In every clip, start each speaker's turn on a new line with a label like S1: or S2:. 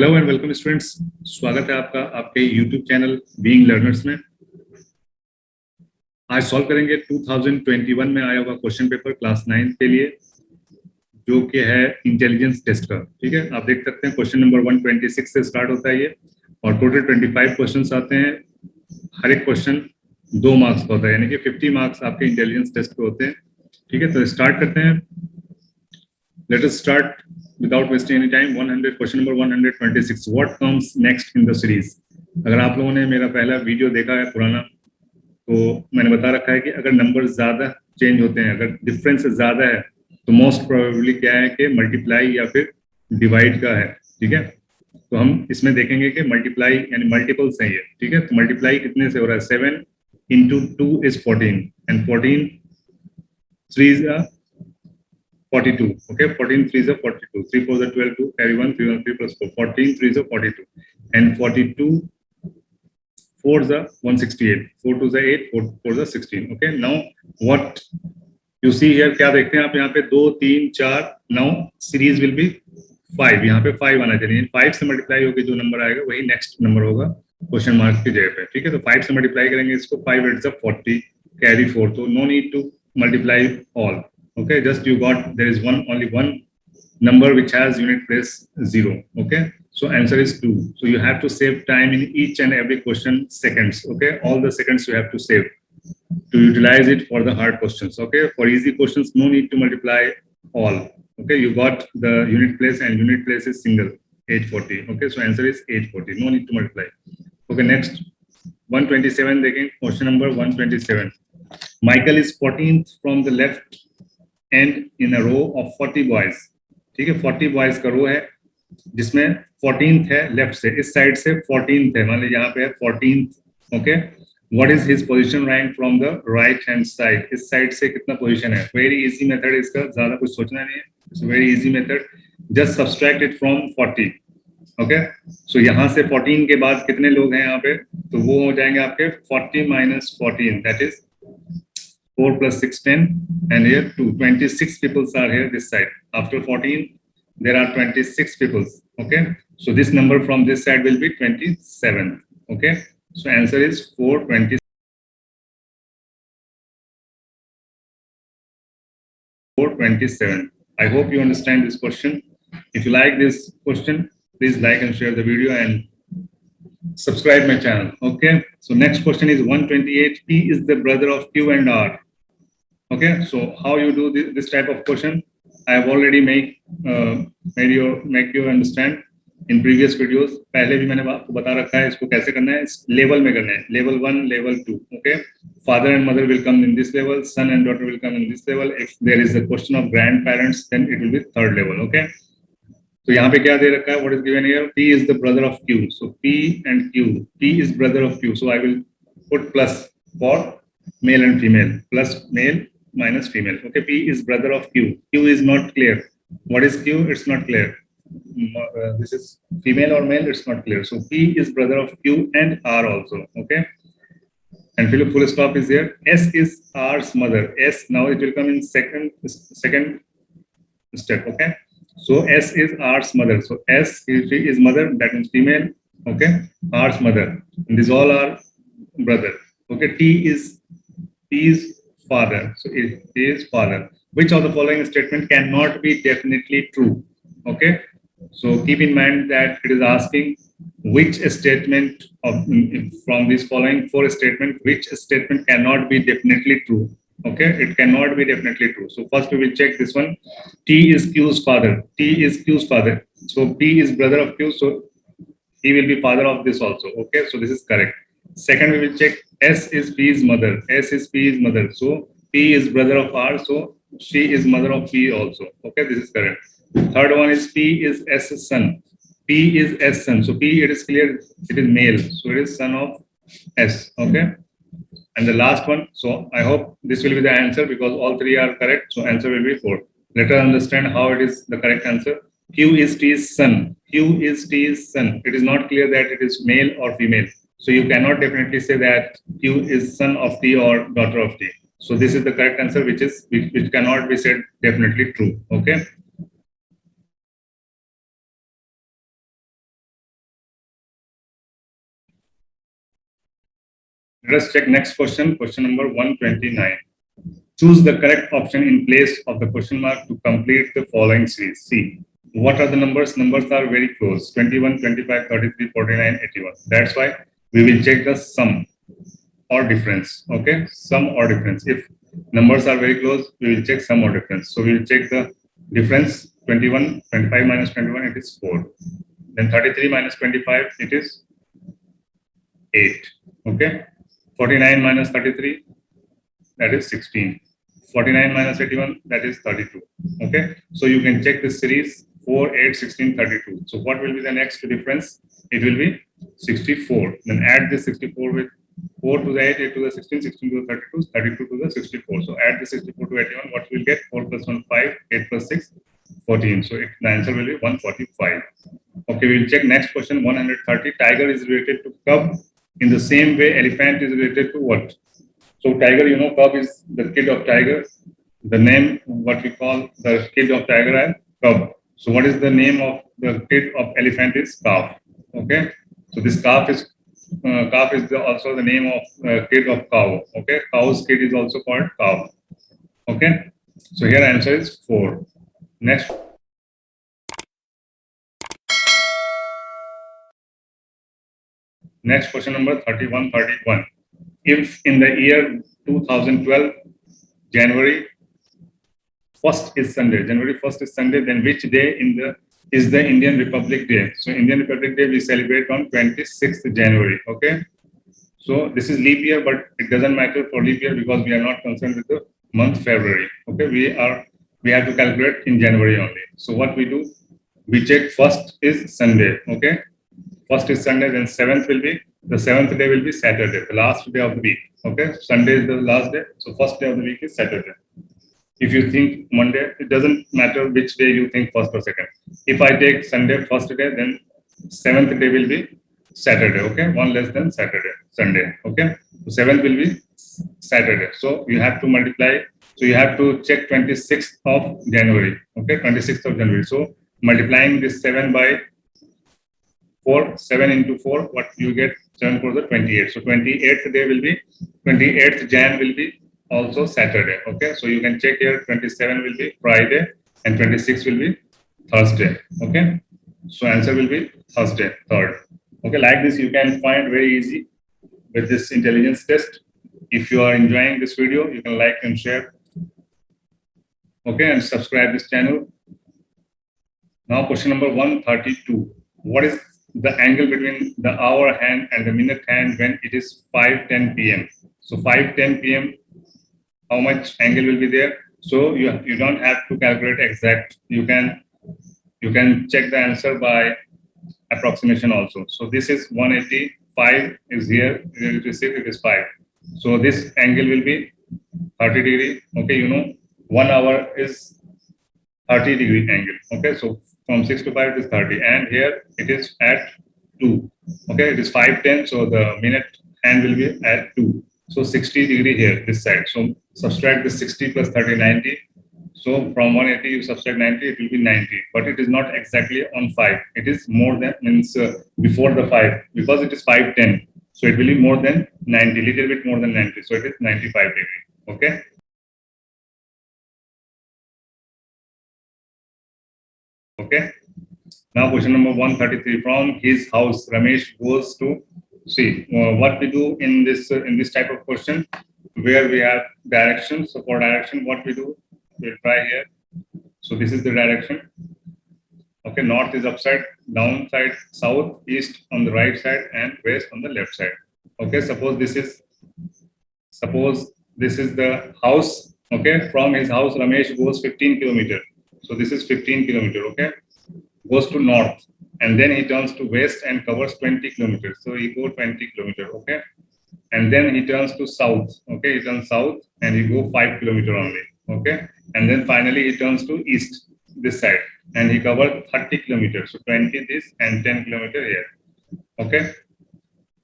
S1: Hello and welcome students. स्वागत है आपका आपके यूट्यूब चैनल बीइंग लर्नर्स में। आज सॉल्व करेंगे 2021 में आया हुआ क्वेश्चन पेपर क्लास 9 के लिए, जो कि है इंटेलिजेंस टेस्ट का। ठीक है, आप देख सकते हैं क्वेश्चन नंबर 126 से स्टार्ट होता है ये, और टोटल 25 क्वेश्चंस आते हैं। हर एक क्वेश्चन 2 मार्क्स का होता है, यानी कि 50 मार्क्स आपके इंटेलिजेंस टेस्ट पे होते हैं। ठीक है, तो स्टार्ट करते हैं। Let us start without wasting any time. 100 question number 126. What comes next in the series? अगर आप लोगों ने मेरा पहला वीडियो देखा है पुराना, तो मैंने बता रखा है कि अगर नंबर ज्यादा चेंज होते हैं, अगर डिफरेंस ज्यादा है, तो मोस्ट प्रोबेबली क्या है कि मल्टीप्लाई या फिर डिवाइड का है। ठीक है, तो हम इसमें देखेंगे कि मल्टीप्लाई यानी मल्टीपल्स है ये। ठीक है, तो मल्टीप्लाई कितने से हो रहा है? 7 into 2 is 14 and 14 3 42. Okay, 14 3s are 42. 3 4s are 12, 2 carry 1, 3 1 3 plus 4. 14 3s are 42, and 42 4s are 168. 4 2s are 8, 4 4s are 16. Okay, now what you see here, क्या देखते हैं आप यहाँ पे? 2 3 4, now series will be 5. यहाँ पे 5 आना चाहिए। 5 से मल्टीप्लाई होकर जो नंबर आएगा वही नेक्स्ट नंबर होगा क्वेश्चन मार्क की जगह पे। ठीक है, तो 5 से मल्टीप्लाई करेंगे इसको। 5 8s are 40, कैरी 4, तो no need to multiply all. Okay, just you got, there is only one number which has unit place 0. Okay, so answer is 2. So you have to save time in each and every question, seconds. Okay, all the seconds you have to save to utilize it for the hard questions. Okay, for easy questions no need to multiply all. Okay, you got the unit place, and unit place is single, 840. Okay, so answer is 840, no need to multiply. Okay, next 127 देखें, question number 127. Michael is 14th from the left and in a row of 40 boys. ठीक है, 40 boys का रो है जिसमें 14th है left से, इस side से 14th है, मान लीजिए यहाँ पे है 14th. Okay, what is his position rank from the right hand side? इस साइड से कितना पोजीशन है? वेरी इजी मेथड है इसका, ज्यादा कुछ सोचना नहीं है, it's very easy method. Just subtract it from 40. Okay, so यहाँ से 14 के बाद कितने लोग हैं यहाँ पे? तो वो हो जाएंगे आपके 40 minus 14, that is 4 plus 6 10, and here 2 26 people are here this side. After 14 there are 26 people. Okay, so this number from this side will be 27. Okay, so answer is 427. I hope you understand this question. If you like this question, please like and share the video and subscribe my channel. Okay, so next question is 128. P is the brother of Q and R. Okay, so how you do this type of question, I have already make you understand in previous videos. पहले भी मैंने आपको बता रखा है इसको कैसे करना है। इस लेवल में करना है, level 1 level 2. Okay, father and mother will come in this level, son and daughter will come in this level. If there is a question of grandparents, then it will be third level. Okay, तो यहाँ पे क्या दे रखा है? What is given here? P is the brother of Q. So P and Q. P is brother of Q. So I will put plus for male and female. Plus male minus female. Okay, P is brother of Q. Q is not clear. What is Q? It's not clear. This is female or male? It's not clear. So P is brother of Q and R also. Okay, and full stop is here. S is R's mother. S, now it will come in second step. Okay, so S is R's mother. So S is mother, that means female. Okay, R's mother, and these all are brother. Okay, T is father. So it is father. Which of the following statement cannot be definitely true? Okay, so keep in mind that it is asking which statement of from these following 4 statement, which statement cannot be definitely true. Okay, it cannot be definitely true. So first we will check this one. T is Q's father. T is Q's father. So P is brother of Q. So he will be father of this also. Okay, so this is correct. Second, we will check S is P's mother. S is P's mother. So P is brother of R. So she is mother of P also. Okay, this is correct. Third one is P is S son. P is S son. So P, it is clear, it is male. So it is son of S. Okay. And the last one. So I hope this will be the answer because all 3 are correct. So answer will be 4. Let us understand how it is the correct answer. Q is T's son. Q is T's son. It is not clear that it is male or female. So you cannot definitely say that Q is son of T or daughter of T. So this is the correct answer, which cannot be said definitely true. Okay. Let us check next question, question number 129. Choose the correct option in place of the question mark to complete the following series. See, what are the numbers? Numbers are very close, 21, 25, 33, 49, 81. That's why we will check the sum or difference, okay? Sum or difference. If numbers are very close, we will check sum or difference. So we will check the difference, 21, 25 minus 21, it is 4. Then 33 minus 25, it is 8, okay? 49 minus 33, that is 16. 49 minus 81, that is 32, okay? So you can check this series, 4, 8, 16, 32. So what will be the next difference? It will be 64. Then add this 64 with 4 to the 8, 8 to the 16, 16 to the 32, 32 to the 64. So add the 64 to 81, what will get? 4 plus 1, 5, 8 plus 6, 14. So the answer will be 145. Okay, we'll check next question, 130. Tiger is related to cub. In the same way, elephant is related to what? So tiger, you know, cub is the kid of tiger. The name, what we call the kid of tiger as cub. So what is the name of the kid of elephant is calf. Okay. So this calf is also the name of kid of cow. Okay. Cow's kid is also called calf. Okay. So here answer is 4. Next. Next question number 31. If in the year 2012, January 1st is Sunday, then which day is the Indian Republic Day? So Indian Republic Day we celebrate on 26th January, okay? So this is leap year, but it doesn't matter for leap year because we are not concerned with the month February, okay? We have to calculate in January only. So what we do, we check first is Sunday, okay? First is Sunday, then the seventh day will be Saturday, the last day of the week. Okay, Sunday is the last day, so first day of the week is Saturday. If you think Monday, it doesn't matter which day you think first or second. If I take Sunday first day, then seventh day will be Saturday. Okay, one less than Sunday. Okay, so seventh will be Saturday. So you have to multiply. So you have to check 26th of January. Okay, 26th of January. So multiplying this 7 by 4, 7 into 4, what you get? 7 for the 28. So 28th day will be 28th Jan will be also Saturday. Okay, so you can check here. 27 will be Friday and 26 will be Thursday. Okay, so answer will be Thursday, 3rd. Okay, like this you can find very easy with this intelligence test. If you are enjoying this video, you can like and share. Okay, and subscribe this channel. Now question number 132. What is the angle between the hour hand and the minute hand when it is 5:10 p.m. So 5:10 p.m. how much angle will be there? So you don't have to calculate exact. You can check the answer by approximation also. So this is 180. 5 is here. It is 5. So this angle will be 30 degree. Okay, you know 1 hour is 30 degree angle. Okay, so from 6 to 5 it is 30, and here it is at 2. Okay, it is 5:10, so the minute hand will be at 2. So 60 degree here, this side. So subtract the 60 plus 30, 90. So from 180 you subtract 90, it will be 90. But it is not exactly on 5. It is more than, means before the 5, because it is 5:10. So it will be more than 90, little bit more than 90. So it is 95 degree. Okay. Okay. Now question number 133. From his house, Ramesh goes to, see what we do in this type of question, where we have direction. So for direction, what we do, we'll try here. So this is the direction. Okay, north is upside, down side, south, east on the right side, and west on the left side. Okay, suppose this is the house. Okay, from his house, Ramesh goes 15 kilometers. So this is 15 kilometers. Okay, goes to north, and then he turns to west and covers 20 kilometers. So he go 20 kilometers. Okay, and then he turns to south. Okay, he turns south and he go 5 kilometers only. Okay, and then finally he turns to east, this side, and he covered 30 kilometers. So 20 this and 10 kilometers here. Okay,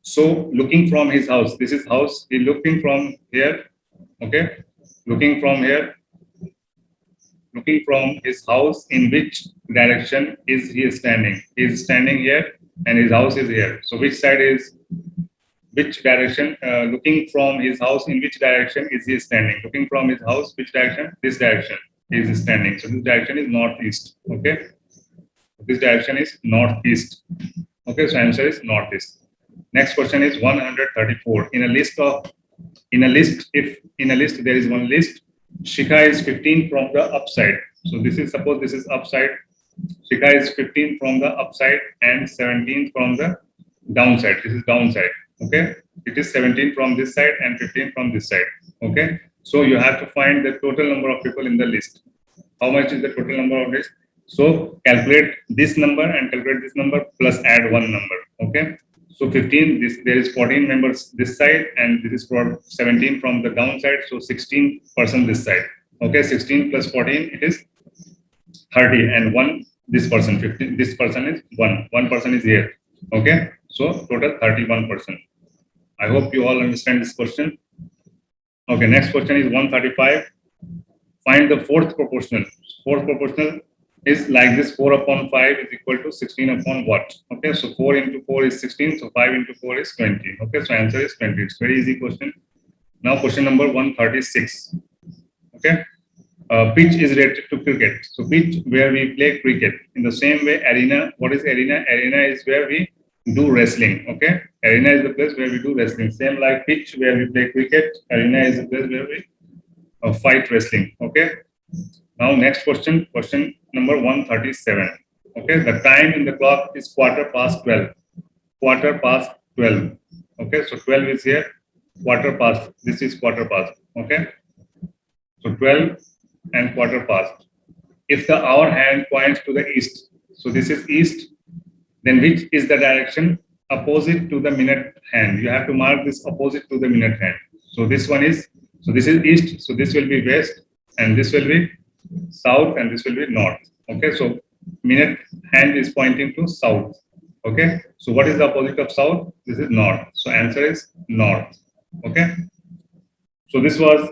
S1: so looking from his house, this is house. He looking from here. Okay, looking from here. Looking from his house, in which direction is he standing? He is standing here and his house is here. So which side is which direction, looking from his house, in which direction is he standing? Looking from his house, which direction? This direction he is standing. So this direction is northeast. Okay. This direction is northeast. Okay. So answer is northeast. Next question is 134. In a list, if in a list there is one list, Shikha is 15 from the upside. So this is, suppose this is upside. Shikha is 15 from the upside and 17 from the downside. This is downside. Okay. It is 17 from this side and 15 from this side. Okay. So you have to find the total number of people in the list. How much is the total number of list? So calculate this number and calculate this number plus add one number. Okay. So 15, there is 14 members this side and this is for 17 from the downside. So 16% this side. Okay. 16 plus 14, it is 30, and one, this person 15, this person is one person is here. Okay. So total 31%. I hope you all understand this question. Okay. Next question is 135. Find the fourth proportional. Fourth proportional is like this: 4 upon 5 is equal to 16 upon what? Okay, so 4 into 4 is 16, so 5 into 4 is 20. Okay, so answer is 20. It's very easy question. Now question number 136. Okay, pitch is related to cricket. So pitch, where we play cricket. In the same way, arena. What is arena? Arena is where we do wrestling. Okay, arena is the place where we do wrestling. Same like pitch, where we play cricket. Arena is the place where we fight wrestling. Okay. Now next question, question number 137. Okay, the time in the clock is 12:15. 12:15. Okay, so 12 is here, 12:15. This is 12:15. Okay, so 12 and 12:15. If the hour hand points to the east, so this is east, then which is the direction opposite to the minute hand? You have to mark this opposite to the minute hand. So this one is, so this is east, so this will be west, and this will be south, and this will be north. Okay, so minute hand is pointing to south. Okay, so what is the opposite of south? This is north. So answer is north. Okay, so this was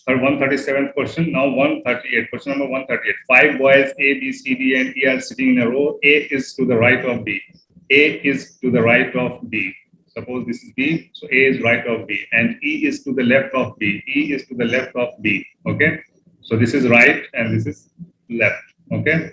S1: our 137th question. Now 138, question number 138. 5 boys A, B, C, D, and E are sitting in a row. A is to the right of B. A is to the right of B. Suppose this is B, so A is right of B, and E is to the left of B. E is to the left of B. Okay, so this is right and this is left. Okay,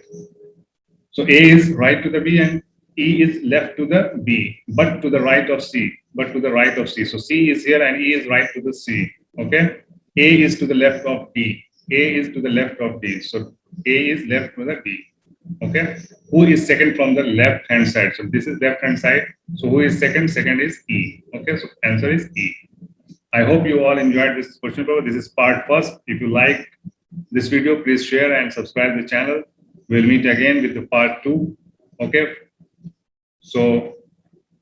S1: so A is right to the B and E is left to the B, but to the right of C. But to the right of C. So C is here and E is right to the C. Okay, A is to the left of B. A is to the left of D. So A is left to the D. Okay, who is second from the left hand side? So this is left hand side. So who is second? Second is E. Okay, so answer is E. I hope you all enjoyed this question paper. This is part first. If you like this video, please share and subscribe the channel. We'll meet again with the part 2. Okay, so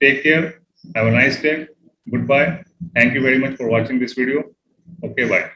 S1: take care. Have a nice day. Goodbye. Thank you very much for watching this video. Okay, bye.